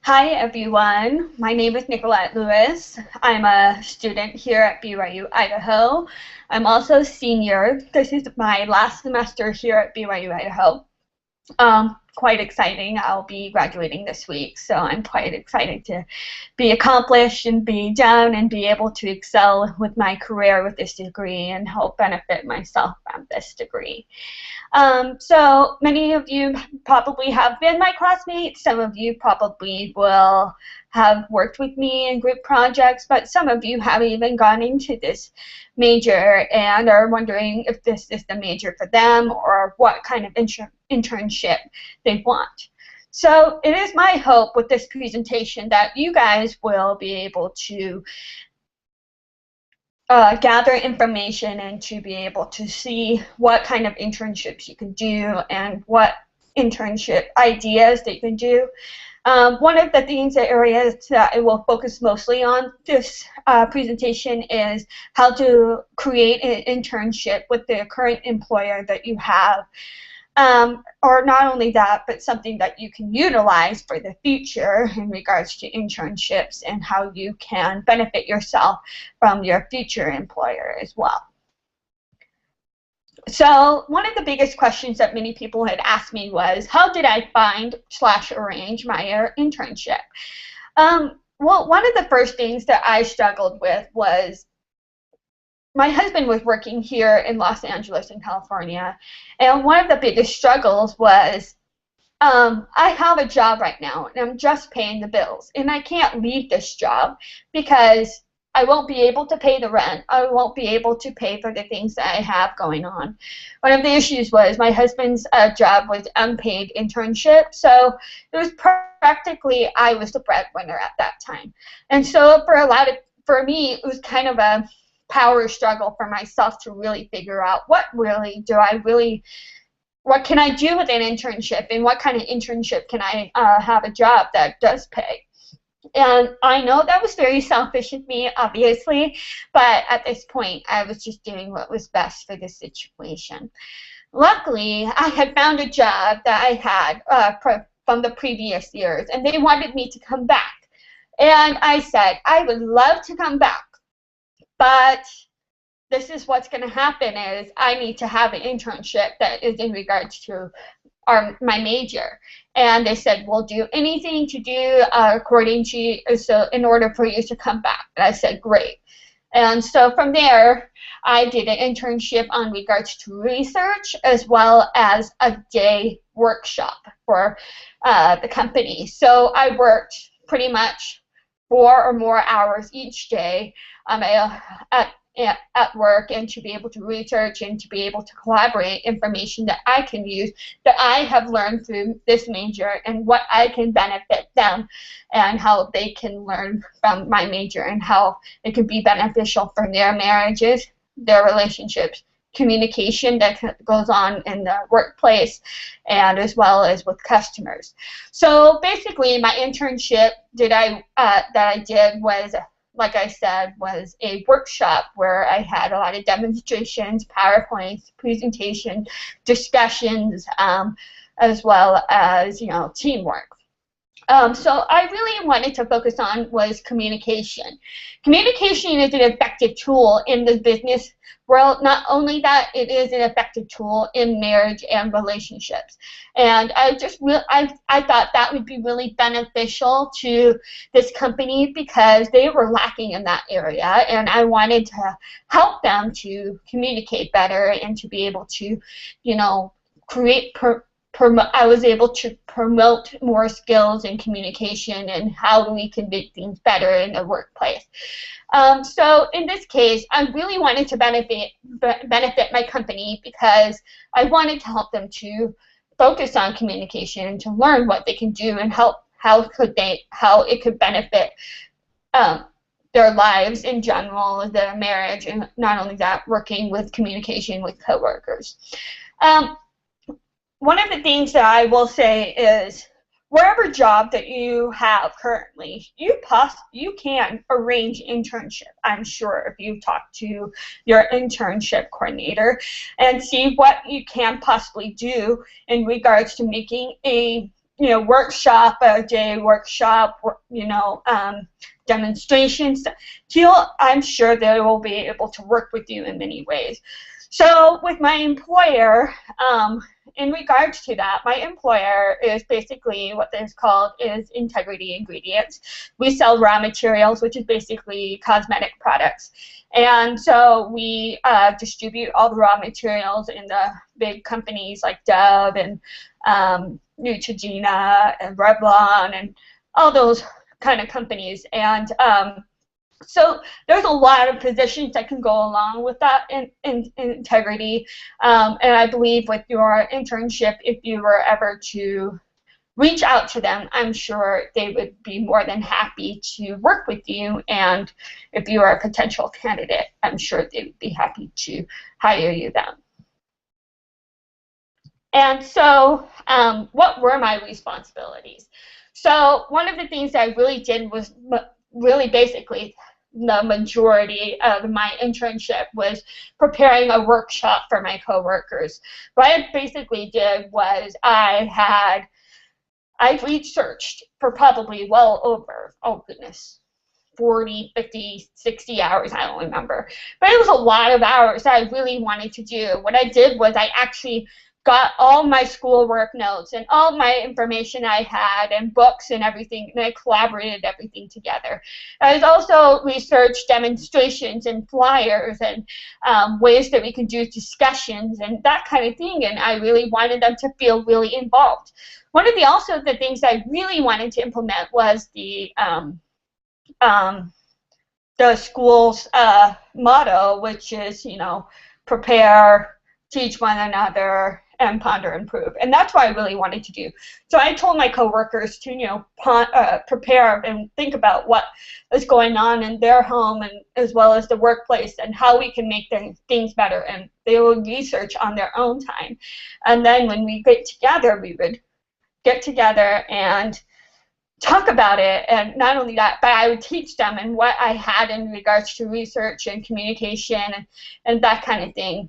Hi everyone, my name is Nicolette Lewis. I'm a student here at BYU, Idaho. I'm also a senior. This is my last semester here at BYU, Idaho. Quite exciting. I'll be graduating this week, so I'm quite excited to be accomplished and be done and be able to excel with my career with this degree and help benefit myself from this degree. So many of you probably have been my classmates. Some of you probably will have worked with me in group projects, but some of you haven't even gone into this major and are wondering if this is the major for them or what kind of internship they want. So it is my hope with this presentation that you guys will be able to gather information and to be able to see what kind of internships you can do and what internship ideas that you can do. One of the things, the areas that I will focus mostly on this presentation is how to create an internship with the current employer that you have. Or not only that, but something that you can utilize for the future in regards to internships and how you can benefit yourself from your future employer as well. So one of the biggest questions that many people had asked me was, how did I find / arrange my internship? Well, one of the first things that I struggled with was my husband was working here in Los Angeles in California, and one of the biggest struggles was I have a job right now and I'm just paying the bills, and I can't leave this job because I won't be able to pay the rent. I won't be able to pay for the things that I have going on. One of the issues was my husband's job was unpaid internship, so it was practically I was the breadwinner at that time. And so for me, it was kind of a power struggle for myself to really figure out what can I do with an internship, and what kind of internship can I have a job that does pay. And I know that was very selfish of me, obviously, but at this point I was just doing what was best for the situation. Luckily, I had found a job that I had from the previous years, and they wanted me to come back. And I said, I would love to come back, but this is what's going to happen is I need to have an internship that is in regards to my major. And they said, we'll do anything to do according to you, so in order for you to come back. And I said, great. And so from there, I did an internship on regards to research as well as a day workshop for the company. So I worked pretty much 4 or more hours each day at work, and to be able to research and to be able to collaborate information that I can use, that I have learned through this major, and what I can benefit them and how they can learn from my major and how it could be beneficial for their marriages, their relationships, communication that goes on in the workplace, and as well as with customers. So basically my internship that I did was, like I said, was a workshop where I had a lot of demonstrations, PowerPoints, presentations, discussions, as well as, teamwork. So I really wanted to focus on was communication. Communication is an effective tool in the business world. Not only that, it is an effective tool in marriage and relationships. And I thought that would be really beneficial to this company because they were lacking in that area, and I wanted to help them to communicate better and to be able to, I was able to promote more skills in communication and how we can make things better in the workplace. So in this case, I really wanted to benefit my company because I wanted to help them to focus on communication and to learn what they can do and how it could benefit their lives in general, their marriage, and not only that, working with communication with coworkers. One of the things that I will say is, wherever job that you have currently, you can arrange internship, I'm sure, if you talk to your internship coordinator and see what you can possibly do in regards to making a workshop, a day workshop, demonstrations. I'm sure they will be able to work with you in many ways. So with my employer, in regards to that, my employer is basically what is called is Integrity Ingredients. We sell raw materials, which is basically cosmetic products. And so we distribute all the raw materials in the big companies like Dove and Neutrogena and Revlon and all those kind of companies. And so there's a lot of positions that can go along with that in integrity. And I believe with your internship, if you were ever to reach out to them, I'm sure they would be more than happy to work with you. And if you are a potential candidate, I'm sure they would be happy to hire you then. And so what were my responsibilities? So one of the things I really did was really basically the majority of my internship was preparing a workshop for my coworkers. What I basically did was I researched for probably well over, oh goodness, 40, 50, 60 hours, I don't remember. But it was a lot of hours that I really wanted to do. What I did was I actually got all my schoolwork notes and all my information I had and books and everything, and I collaborated everything together. I also researched demonstrations and flyers and ways that we could do discussions and that kind of thing, and I really wanted them to feel really involved. One of the things I really wanted to implement was the school's motto, which is, prepare, teach one another, and ponder, improve. And that's what I really wanted to do. So I told my coworkers to, prepare and think about what is going on in their home and as well as the workplace and how we can make things better. And they would research on their own time. And then when we get together, we would get together and talk about it. And not only that, but I would teach them and what I had in regards to research and communication and that kind of thing.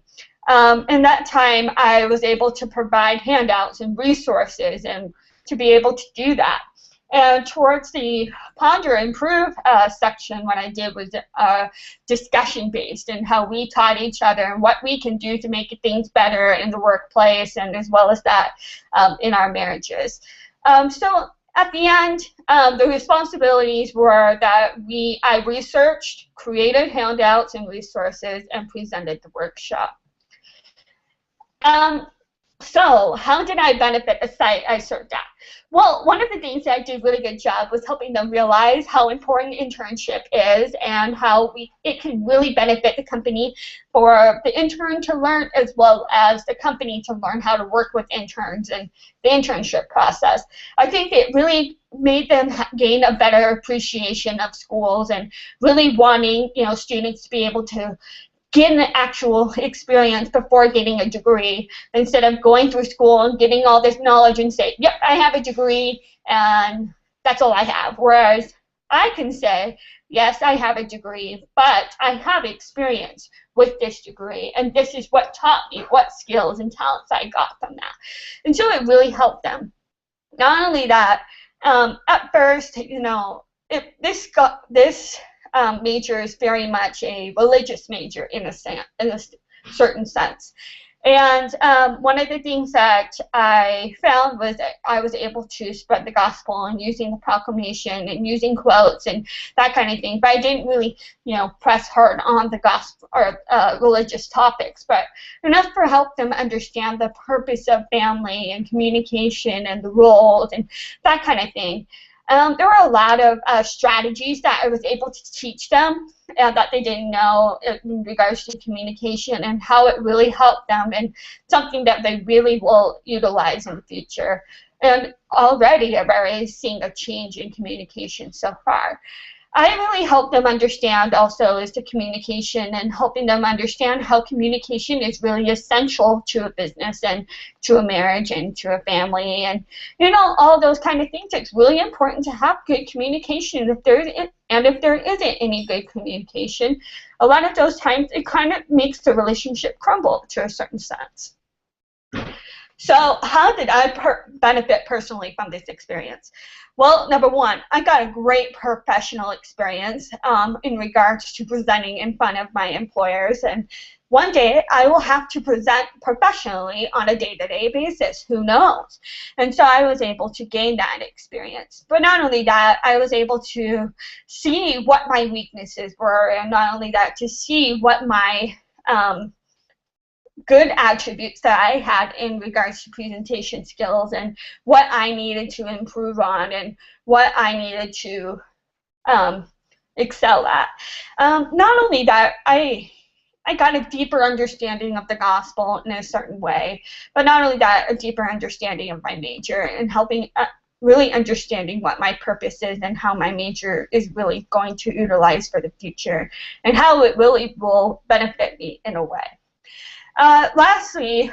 In that time, I was able to provide handouts and resources and to be able to do that. And towards the Ponder Improve section, what I did was discussion-based and how we taught each other and what we can do to make things better in the workplace and as well as that in our marriages. So at the end, the responsibilities were that I researched, created handouts and resources, and presented the workshop. So how did I benefit the site I served at? Well, one of the things that I did a really good job was helping them realize how important internship is and how it can really benefit the company for the intern to learn as well as the company to learn how to work with interns and the internship process. I think it really made them gain a better appreciation of schools and really wanting, students to be able to get an actual experience before getting a degree instead of going through school and getting all this knowledge and say, yep, I have a degree and that's all I have. Whereas I can say, yes, I have a degree, but I have experience with this degree and this is what taught me what skills and talents I got from that. And so it really helped them. Not only that, at first, this major is very much a religious major in a certain sense. And one of the things that I found was that I was able to spread the gospel and using the proclamation and using quotes and that kind of thing. But I didn't really, press hard on the gospel or religious topics, but enough to help them understand the purpose of family and communication and the roles and that kind of thing. There were a lot of strategies that I was able to teach them that they didn't know in regards to communication and how it really helped them and something that they really will utilize in the future. And already I've already seen a change in communication so far. I really help them understand also is the communication and helping them understand how communication is really essential to a business and to a marriage and to a family and all those kind of things. It's really important to have good communication. If there isn't any good communication, a lot of those times it kind of makes the relationship crumble to a certain sense. So how did I benefit personally from this experience? Well, number one, I got a great professional experience in regards to presenting in front of my employers. And one day I will have to present professionally on a day-to-day basis. Who knows? And so I was able to gain that experience. But not only that, I was able to see what my weaknesses were, and not only that, to see what my good attributes that I had in regards to presentation skills and what I needed to improve on and what I needed to excel at. Not only that, I got a deeper understanding of the gospel in a certain way, but not only that, a deeper understanding of my major and helping really understanding what my purpose is and how my major is really going to utilize for the future and how it really will benefit me in a way. Lastly,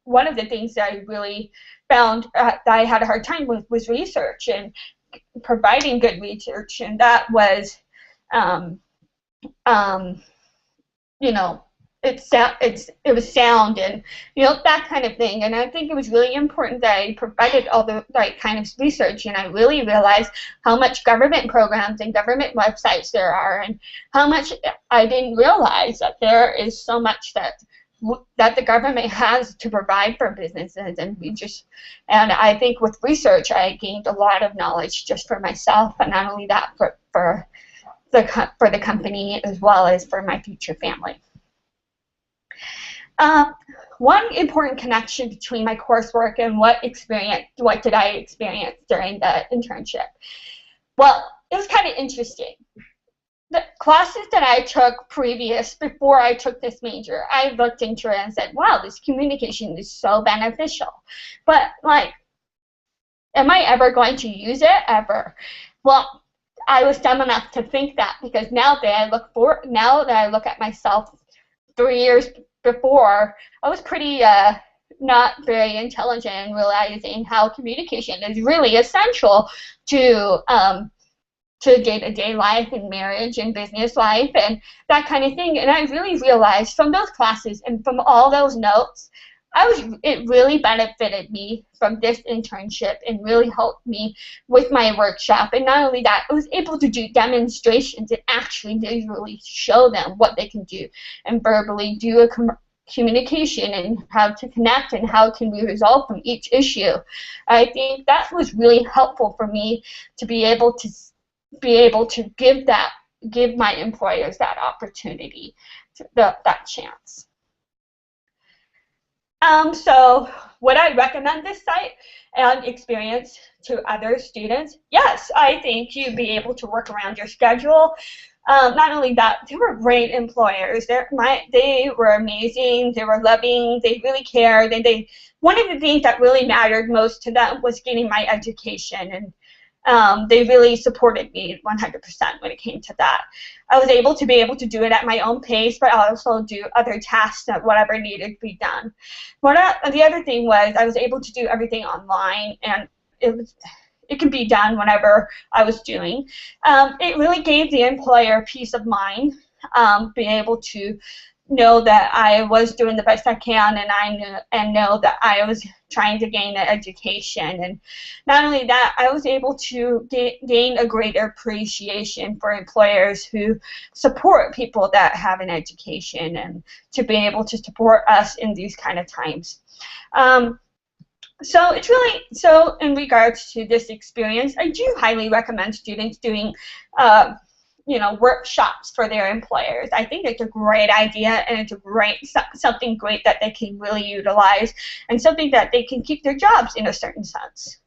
one of the things that I really found that I had a hard time with was research and providing good research, and that was, you know, it was sound and, you know, that kind of thing. And I think it was really important that I provided all the right kind of research, and I really realized how much government programs and government websites there are, and how much I didn't realize that there is so much that the government has to provide for businesses. And I think with research I gained a lot of knowledge just for myself, and not only that, for the company as well as for my future family. One important connection between my coursework and what did I experience during the internship? Well, it was kind of interesting. The classes that I took before I took this major, I looked into it and said, wow, this communication is so beneficial. But, like, am I ever going to use it? Ever? Well, I was dumb enough to think that, because now that I look at myself 3 years before, I was pretty not very intelligent in realizing how communication is really essential to day-to-day life and marriage and business life and that kind of thing. And I really realized from those classes and from all those notes, it really benefited me from this internship and really helped me with my workshop. And not only that, I was able to do demonstrations and actually visually show them what they can do and verbally do a communication and how to connect and how can we resolve from each issue. I think that was really helpful for me to be able to give my employers that opportunity, that chance. So would I recommend this site and experience to other students? Yes, I think you'd be able to work around your schedule. Not only that, they were great employers. They were amazing. They were loving. They really cared. One of the things that really mattered most to them was getting my education, and they really supported me 100% when it came to that. I was able to do it at my own pace, but I also do other tasks that whatever needed to be done. The other thing was I was able to do everything online, and it can be done whenever I was doing. It really gave the employer peace of mind, being able to know that I was doing the best I can, and know that I was trying to gain an education. And not only that, I was able to gain a greater appreciation for employers who support people that have an education, and to be able to support us in these kind of times. So in regards to this experience, I do highly recommend students doing workshops for their employers. I think it's a great idea, and it's something great that they can really utilize, and something that they can keep their jobs in a certain sense.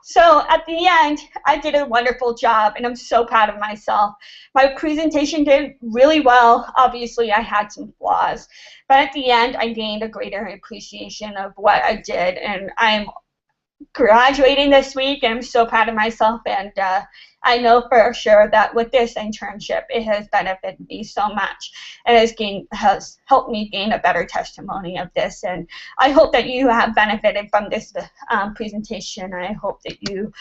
So at the end, I did a wonderful job, and I'm so proud of myself. My presentation did really well. Obviously, I had some flaws, but at the end, I gained a greater appreciation of what I did, and I'm graduating this week, and I'm so proud of myself. And I know for sure that with this internship, it has benefited me so much, and has helped me gain a better testimony of this. And I hope that you have benefited from this presentation. I hope that you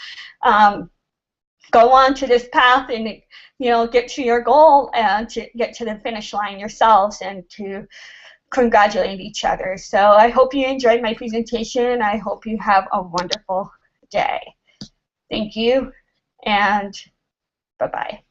go on to this path and get to your goal and to get to the finish line yourselves, and to congratulate each other. So I hope you enjoyed my presentation. I hope you have a wonderful day. Thank you, and bye-bye.